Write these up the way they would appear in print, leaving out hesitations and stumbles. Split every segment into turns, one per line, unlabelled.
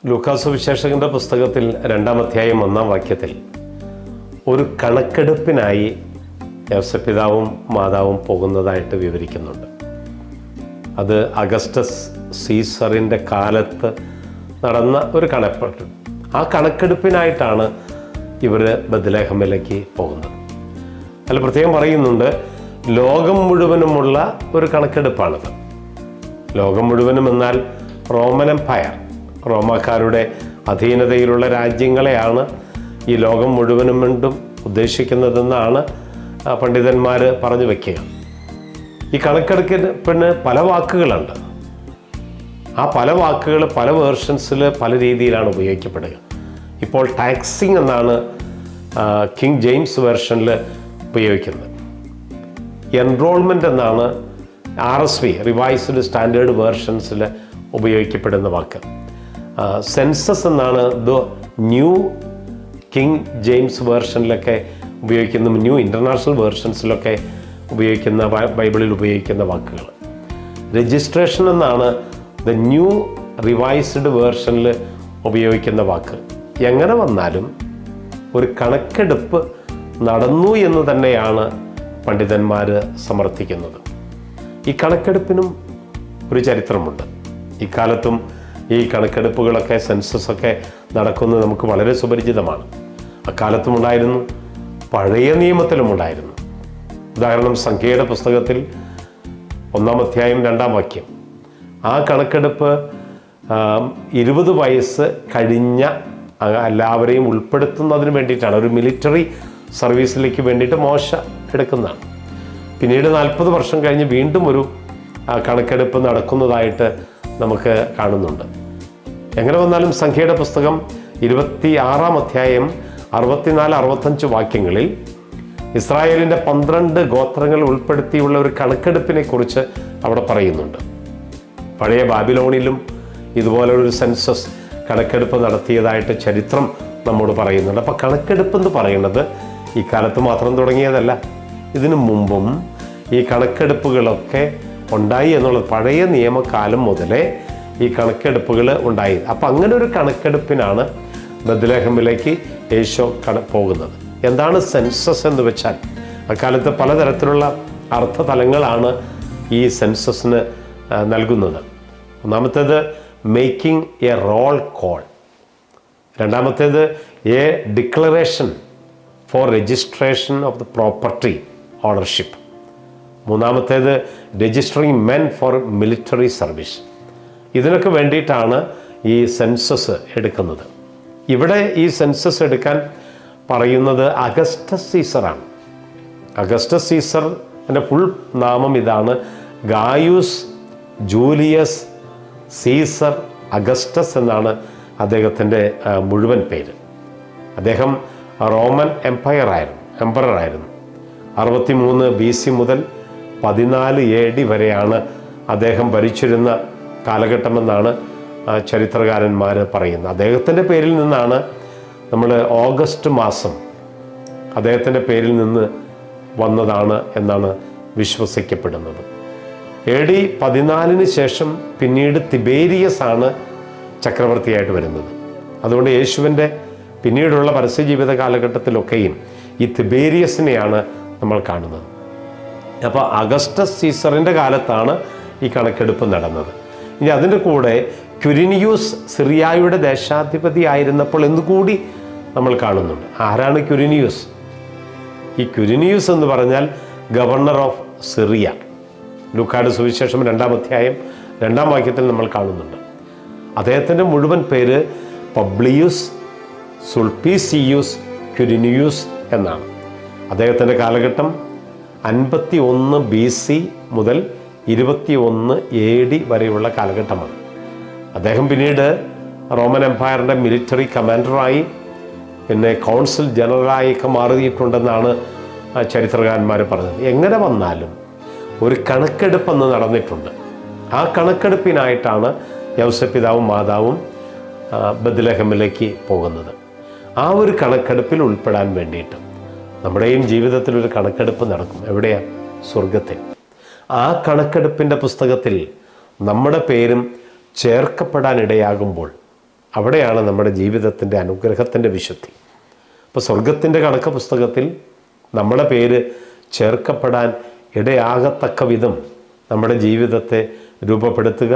Lucas സുവിശേഷകന്റെ പുസ്തകത്തിൽ 2-ാം അധ്യായം 1-ാം വാക്യത്തിൽ ഒരു കണക്കെടുപ്പിനായി യോസേപ്പിതാവും മാതാവും പോകുന്നതായിട്ട് വിവരിക്കുന്നുണ്ട്. അത് അഗസ്റ്റസ് സീസറിൻ്റെ കാലത്ത് നടന്ന ഒരു കണക്കെടുപ്പ്. ആ കണക്കെടുപ്പിനായിട്ടാണ് ഇവർ ബത്ലഹേമിലേക്ക് പോകുന്നത്. അതിൽ പ്രത്യേകം പറയുന്നുണ്ട്, ലോകം മുഴുവനുമുള്ള ഒരു കണക്കെടുപ്പാണിത്. ലോകം മുഴുവനും എന്നാൽ റോമൻ എംപയർ, റോമാക്കാരുടെ അധീനതയിലുള്ള രാജ്യങ്ങളെയാണ് ഈ ലോകം മുഴുവനും വീണ്ടും ഉദ്ദേശിക്കുന്നതെന്നാണ് പണ്ഡിതന്മാർ പറഞ്ഞു വയ്ക്കുക. ഈ കണക്കെടുപ്പിന് പല വാക്കുകളുണ്ട്. ആ പല വാക്കുകൾ പല വേർഷൻസിൽ പല രീതിയിലാണ് ഉപയോഗിക്കപ്പെടുക. ഇപ്പോൾ ടാക്സിങ് എന്നാണ് കിങ് ജെയിംസ് വേർഷനിൽ ഉപയോഗിക്കുന്നത്. എൻറോൾമെൻ്റ് എന്നാണ് RSV റിവൈസ്ഡ് സ്റ്റാൻഡേർഡ് വേർഷൻസിൽ ഉപയോഗിക്കപ്പെടുന്ന വാക്ക്. സെൻസസ് എന്നാണ് ന്യൂ കിങ് ജെയിംസ് വേർഷനിലൊക്കെ ഉപയോഗിക്കുന്ന, ന്യൂ ഇൻ്റർനാഷണൽ വേർഷൻസിലൊക്കെ ഉപയോഗിക്കുന്ന, ബൈബിളിൽ ഉപയോഗിക്കുന്ന വാക്കുകൾ. രജിസ്ട്രേഷൻ എന്നാണ് ന്യൂ റിവൈസ്ഡ് വേർഷനിൽ ഉപയോഗിക്കുന്ന വാക്ക്. എങ്ങനെ വന്നാലും ഒരു കണക്കെടുപ്പ് നടന്നു എന്ന് തന്നെയാണ് പണ്ഡിതന്മാർ സമർത്ഥിക്കുന്നത്. ഈ കണക്കെടുപ്പിനും ഒരു ചരിത്രമുണ്ട്. ഇക്കാലത്തും ഈ കണക്കെടുപ്പുകളൊക്കെ, സെൻസസൊക്കെ നടക്കുന്നത് നമുക്ക് വളരെ സുപരിചിതമാണ്. അക്കാലത്തും ഉണ്ടായിരുന്നു, പഴയ നിയമത്തിലും ഉണ്ടായിരുന്നു. ഉദാഹരണം, സംഖ്യയുടെ പുസ്തകത്തിൽ 1-ാം അധ്യായം 2-ാം വാക്യം. ആ കണക്കെടുപ്പ് 20 വയസ്സ് കഴിഞ്ഞ എല്ലാവരെയും ഉൾപ്പെടുത്തുന്നതിന് വേണ്ടിയിട്ടാണ്. ഒരു മിലിറ്ററി സർവീസിലേക്ക് വേണ്ടിയിട്ട് മോശ എടുക്കുന്നതാണ്. പിന്നീട് 40 വർഷം കഴിഞ്ഞ് വീണ്ടും ഒരു കണക്കെടുപ്പ് നടക്കുന്നതായിട്ട് നമുക്ക് കാണുന്നുണ്ട്. എങ്ങനെ വന്നാലും സംഖ്യയുടെ പുസ്തകം 26-ാം അധ്യായം 64-65 വാക്യങ്ങളിൽ ഇസ്രായേലിൻ്റെ 12 ഗോത്രങ്ങൾ ഉൾപ്പെടുത്തിയുള്ള ഒരു കണക്കെടുപ്പിനെ കുറിച്ച് അവിടെ പറയുന്നുണ്ട്. പഴയ ബാബിലോണിലും ഇതുപോലെ ഒരു സെൻസസ് കണക്കെടുപ്പ് നടത്തിയതായിട്ട് ചരിത്രം നമ്മോട് പറയുന്നുണ്ട്. അപ്പോൾ കണക്കെടുപ്പ് എന്ന് പറയുന്നത് ഈ കാലത്ത് മാത്രം തുടങ്ങിയതല്ല. ഇതിനു മുമ്പും ഈ കണക്കെടുപ്പുകളൊക്കെ ഉണ്ടായി എന്നുള്ളത് പഴയ നിയമകാലം മുതലേ ഈ കണക്കെടുപ്പുകൾ ഉണ്ടായി. അപ്പം അങ്ങനെ ഒരു കണക്കെടുപ്പിനാണ് ബത്ലഹേമിലേക്ക് യേശു പോകുന്നത്. എന്താണ് സെൻസസ് എന്ന് വെച്ചാൽ, അക്കാലത്ത് പലതരത്തിലുള്ള അർത്ഥതലങ്ങളാണ് ഈ സെൻസസിന് നൽകുന്നത്. ഒന്നാമത്തേത് മേക്കിംഗ് എ റോൾ കോൾ, രണ്ടാമത്തേത് a declaration for registration of the property ownership, മൂന്നാമത്തേത് registering men for military service. ഇതിനൊക്കെ വേണ്ടിയിട്ടാണ് ഈ സെൻസസ് എടുക്കുന്നത്. ഇവിടെ ഈ സെൻസസ് എടുക്കാൻ പറയുന്നത് അഗസ്റ്റസ് സീസറാണ്. അഗസ്റ്റസ് സീസറിൻ്റെ ഫുൾ നാമം ഇതാണ്: ഗായൂസ് ജൂലിയസ് സീസർ അഗസ്റ്റസ് എന്നാണ് അദ്ദേഹത്തിൻ്റെ മുഴുവൻ പേര്. അദ്ദേഹം റോമൻ എംപററായിരുന്നു. 63 BC മുതൽ 14 AD വരെയാണ് അദ്ദേഹം ഭരിച്ചിരുന്ന കാലഘട്ടമെന്നാണ് ചരിത്രകാരന്മാർ പറയുന്നത്. അദ്ദേഹത്തിൻ്റെ പേരിൽ നിന്നാണ് നമ്മൾ ഓഗസ്റ്റ് മാസം അദ്ദേഹത്തിൻ്റെ പേരിൽ നിന്ന് വന്നതാണ് എന്നാണ് വിശ്വസിക്കപ്പെടുന്നത്. AD 14 ശേഷം പിന്നീട് തിബേരിയസ് ആണ് ചക്രവർത്തിയായിട്ട് വരുന്നത്. അതുകൊണ്ട് യേശുവിൻ്റെ പിന്നീടുള്ള പരസ്യജീവിത കാലഘട്ടത്തിലൊക്കെയും ഈ തിബേരിയസിനെയാണ് നമ്മൾ കാണുന്നത്. അപ്പോൾ അഗസ്റ്റസ് സീസറിൻ്റെ കാലത്താണ് ഈ കണക്കെടുപ്പ് നടന്നത്. ഇനി അതിൻ്റെ കൂടെ ക്വിരിനിയൂസ് സിറിയായുടെ ദേശാധിപതി ആയിരുന്നപ്പോൾ എന്നുകൂടി നമ്മൾ കാണുന്നുണ്ട്. ആരാണ് ക്വിരിനിയൂസ്? ഈ ക്വിരിനിയൂസ് എന്ന് പറഞ്ഞാൽ ഗവർണർ ഓഫ് സിറിയ. ലൂക്കായുടെ സുവിശേഷം 2-ാം അധ്യായം 2-ാം വാക്യത്തിൽ നമ്മൾ കാണുന്നുണ്ട്. അദ്ദേഹത്തിൻ്റെ മുഴുവൻ പേര് പബ്ലിയൂസ് സുൾപ്പീസിയൂസ് ക്വിരിനിയൂസ് എന്നാണ്. അദ്ദേഹത്തിൻ്റെ കാലഘട്ടം 51 BC മുതൽ 21 AD വരെയുള്ള കാലഘട്ടമാണ്. അദ്ദേഹം പിന്നീട് റോമൻ എംപയറിൻ്റെ മിലിറ്ററി കമാൻഡറായി, പിന്നെ കോൺസുൽ ജനറലായൊക്കെ മാറിയിട്ടുണ്ടെന്നാണ് ചരിത്രകാരന്മാർ പറഞ്ഞത്. എങ്ങനെ വന്നാലും ഒരു കണക്കെടുപ്പെന്ന് നടന്നിട്ടുണ്ട്. ആ കണക്കെടുപ്പിനായിട്ടാണ് യോസേപ്പിതാവും മാതാവും ബത്ലഹേമിലേക്ക് പോകുന്നത്. ആ ഒരു കണക്കെടുപ്പിൽ ഉൾപ്പെടാൻ വേണ്ടിയിട്ട് നമ്മുടെയും ജീവിതത്തിൽ ഒരു കണക്കെടുപ്പ് നടക്കും. എവിടെയാണ്? സ്വർഗത്തിൽ. ആ കണക്കെടുപ്പിൻ്റെ പുസ്തകത്തിൽ നമ്മുടെ പേരും ചേർക്കപ്പെടാനിടയാകുമ്പോൾ അവിടെയാണ് നമ്മുടെ ജീവിതത്തിൻ്റെ അനുഗ്രഹത്തിൻ്റെ വിശുദ്ധി. അപ്പോൾ സ്വർഗത്തിൻ്റെ കണക്ക് പുസ്തകത്തിൽ നമ്മുടെ പേര് ചേർക്കപ്പെടാൻ ഇടയാകത്തക്ക വിധം നമ്മുടെ ജീവിതത്തെ രൂപപ്പെടുത്തുക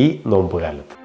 ഈ നോമ്പുകാലത്ത്.